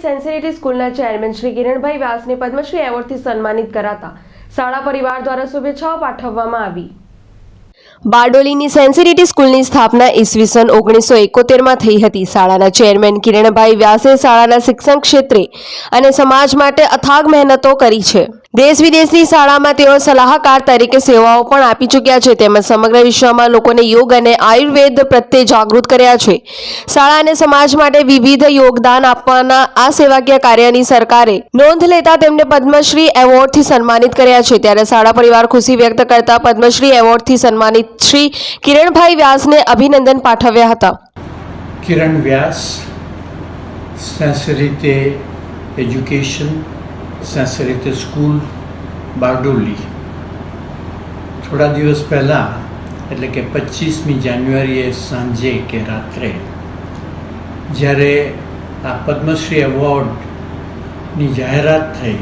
Sensitive સ્કૂલના chairman Shri Kiranbhai વ્યાસને Padmashri એવોર્ડથી સન્માનિત કરાતા શાળા પરિવાર દ્વારા શુભેચ્છાઓ પાઠવવામાં આવી। બારડોલીની સેન્સિટિવ સ્કૂલની સ્થાપના ઈસવીસન 1971માં થઈ હતી। શાળાના ચેરમેન કિરણભાઈ વ્યાસે શાળાના શિક્ષણ ક્ષેત્રે અને સમાજ માટે અથાગ મહેનતો કરી છે। દેશ વિદેશની શાળામાં તેઓ સલાહકાર તરીકે સેવાઓ પણ આપી ચૂક્યા છે તેમજ સમગ્ર વિશ્વમાં લોકોને યોગ અને આયુર્વેદ પ્રત્યે જાગૃત કર્યા છે। શાળા અને સમાજ માટે વિવિધ યોગદાન આપવાના આ સેવાકીય કાર્યની સરકારે નોંધ લેતા તેમને પદ્મશ્રી એવોર્ડથી સન્માનિત કર્યા છે। ત્યારે શાળા પરિવાર ખુશી વ્યક્ત કરતા પદ્મશ્રી એવોર્ડથી સન્માનિત શ્રી કિરણભાઈ વ્યાસને અભિનંદન પાઠવ્યા હતા। Kiran Vyas, sensitive education, sensitive school, Bardoli. થોડા દિવસ પહેલાં એટલે કે 25મી જાન્યુઆરીએ સાંજે કે રાત્રે જ્યારે આ પદ્મશ્રી એવોર્ડની જાહેરાત થઈ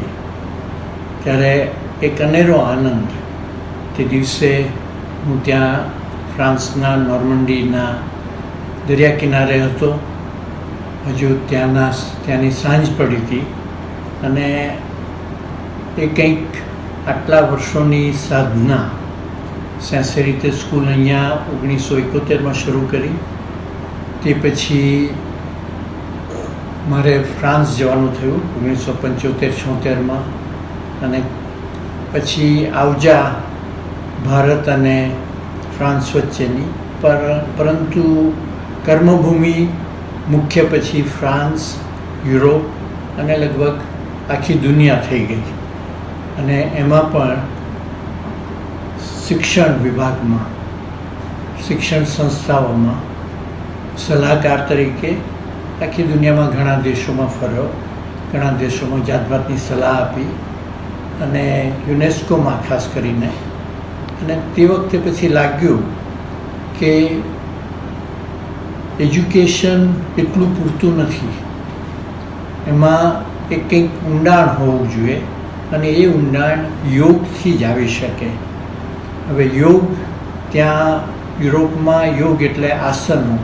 ત્યારે એક અનેરો આનંદ તે દિવસે હું ત્યાં ફ્રાન્સના નોર્મન્ડીના દરિયા કિનારે હતો। હજુ ત્યાંની સાંજ પડી હતી અને એ કંઈક આટલા વર્ષોની સાધના સેન્સિટિવ સ્કૂલ અહીંયા 1971માં શરૂ કરી। તે પછી મારે ફ્રાન્સ જવાનું થયું 1975-76માં અને પછી આવજા ભારત અને ફ્રાન્સ વચ્ચેની પરંતુ કર્મભૂમિ મુખ્ય પછી ફ્રાન્સ, યુરોપ અને લગભગ આખી દુનિયા થઈ ગઈ અને એમાં પણ શિક્ષણ વિભાગમાં, શિક્ષણ સંસ્થાઓમાં સલાહકાર તરીકે આખી દુનિયામાં ઘણા દેશોમાં ફર્યો, ઘણા દેશોમાં જાતભાતની સલાહ આપી અને યુનેસ્કોમાં ખાસ કરીને। અને તે વખતે પછી લાગ્યું કે એજ્યુકેશન એટલું પૂરતું નથી, એમાં એક કંઈક ઊંડાણ હોવું જોઈએ અને એ ઊંડાણ યોગથી જ આવી શકે। હવે યોગ ત્યાં યુરોપમાં યોગ એટલે આસનો,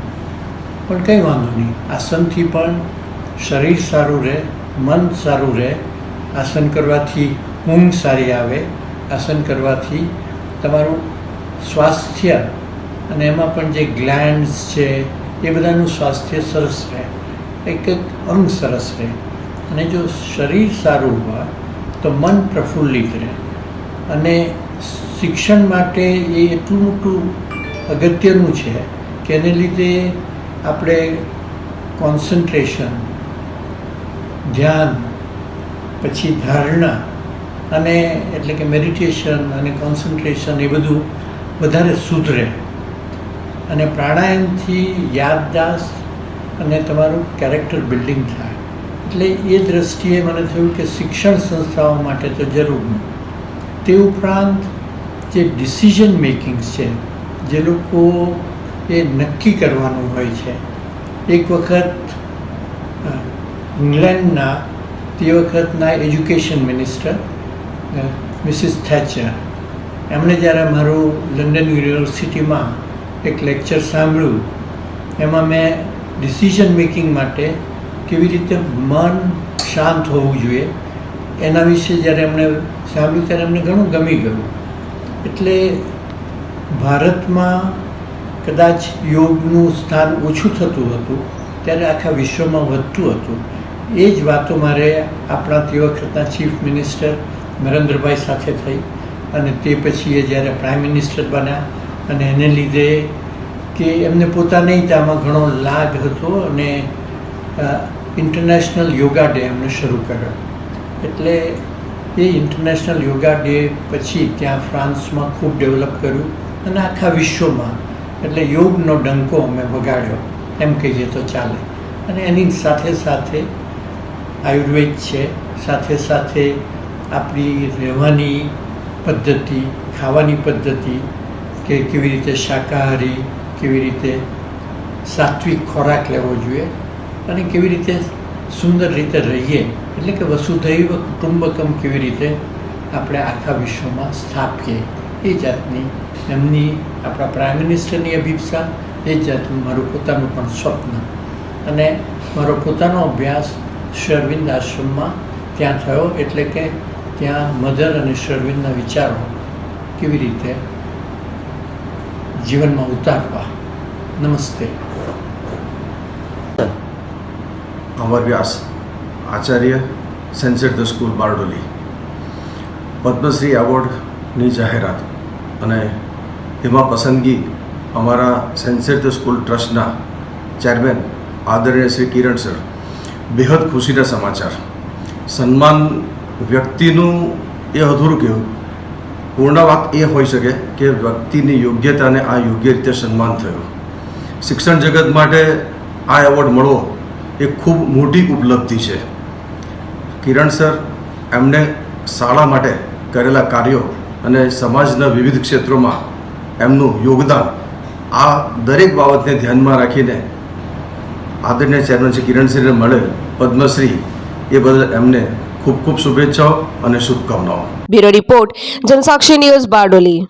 પણ કંઈ વાંધો નહીં, આસનથી પણ શરીર સારું રહે, મન સારું રહે। આસન કરવાથી ઊંઘ સારી આવે, આસન કરવાથી તમારું સ્વાસ્થ્ય અને એમાં પણ જે ગ્લેન્ડ્સ છે એ બધાનું સ્વાસ્થ્ય સરસ રહે, એક અંગ સરસ રહે અને જો શરીર સારું હોય તો મન પ્રફુલ્લિત રહે। અને શિક્ષણ માટે એ એટલું મોટું અગત્યનું છે કે એને લીધે આપણે કોન્સન્ટ્રેશન, ધ્યાન, પછી ધારણા અને એટલે કે મેડિટેશન અને કોન્સન્ટ્રેશન એ બધું વધારે સુધરે અને પ્રાણાયામથી યાદદાસ્ત અને તમારું કેરેક્ટર બિલ્ડિંગ થાય। એટલે એ દૃષ્ટિએ મને થયું કે શિક્ષણ સંસ્થાઓ માટે તો જરૂરનું। તે ઉપરાંત જે ડિસિઝન મેકિંગ્સ છે, જે લોકો એ નક્કી કરવાનું હોય છે, એક વખત ઇંગ્લેન્ડના તે વખતના એજ્યુકેશન મિનિસ્ટર મિસિસ થેચર, એમણે જ્યારે મારું લંડન યુનિવર્સિટીમાં એક લેક્ચર સાંભળ્યું, એમાં મેં ડિસિઝન મેકિંગ માટે કેવી રીતે મન શાંત હોવું જોઈએ એના વિશે જ્યારે એમણે સાંભળ્યું ત્યારે એમને ઘણું ગમી ગયું। એટલે ભારતમાં કદાચ યોગનું સ્થાન ઓછું થતું હતું ત્યારે આખા વિશ્વમાં વધતું હતું। એ જ વાતો મારે આપણા તે વખતના ચીફ મિનિસ્ટર નરેન્દ્રભાઈ સાથે થઈ અને તે પછી એ જ્યારે પ્રાઇમ મિનિસ્ટર બન્યા અને એને લીધે કે એમને પોતાને આમાં ઘણો લાભ હતો અને ઇન્ટરનેશનલ યોગા ડે એમણે શરૂ કર્યો। એટલે એ ઇન્ટરનેશનલ યોગા ડે પછી ત્યાં ફ્રાન્સમાં ખૂબ ડેવલપ કર્યું અને આખા વિશ્વમાં એટલે યોગનો ડંકો અમે વગાડ્યો એમ કહીએ તો ચાલે। અને એની સાથે સાથે આયુર્વેદ છે, સાથે સાથે આપણી રહેવાની પદ્ધતિ, ખાવાની પદ્ધતિ કે કેવી રીતે શાકાહારી, કેવી રીતે સાત્વિક ખોરાક લેવો જોઈએ અને કેવી રીતે સુંદર રીતે રહીએ, એટલે કે વસુધૈવ કુટુંબકમ કેવી રીતે આપણે આખા વિશ્વમાં સ્થાપીએ, એ જાતની એમની આપણા પ્રાઇમ મિનિસ્ટરની અભિપ્સા, એ જાતનું મારું પોતાનું પણ સ્વપ્ન અને મારો પોતાનો અભ્યાસ શરવિંદ આશ્રમમાં ત્યાં થયો, એટલે કે ત્યાં મધર અને શરવિંદના વિચારો કેવી રીતે જીવનમાં ઉતારવા. નમસ્તે. અમર વ્યાસ, આચાર્ય, સેન્સેટ ધ સ્કૂલ બારડોલી. પદ્મશ્રી એવોર્ડની જાહેરાત અને એમાં પસંદગી અમારા સેન્સેટ ધ સ્કૂલ ટ્રસ્ટના ચેરમેન આદરણીય શ્રી કિરણ સર. બેહદ ખુશીના સમાચાર. સન્માન વ્યક્તિનું એ અધૂરું કહેવું, પૂર્ણ વાત એ હોઈ શકે કે વ્યક્તિની યોગ્યતાને આ યોગ્ય રીતે સન્માન થયું. શિક્ષણ જગત માટે આ એવોર્ડ મળવો એ ખૂબ મોટી ઉપલબ્ધિ છે. કિરણ સર એમને શાળા માટે કરેલા કાર્યો અને સમાજના વિવિધ ક્ષેત્રોમાં એમનું યોગદાન, આ દરેક બાબતને ધ્યાનમાં રાખીને આદરણીય ચેરમેન શ્રી કિરણસિંહને મળેલ પદ્મશ્રી એ બદલ એમને ખૂબ ખૂબ શુભેચ્છાઓ અને શુભકામનાઓ. Bureau report, Jansakshi news, Bardoli.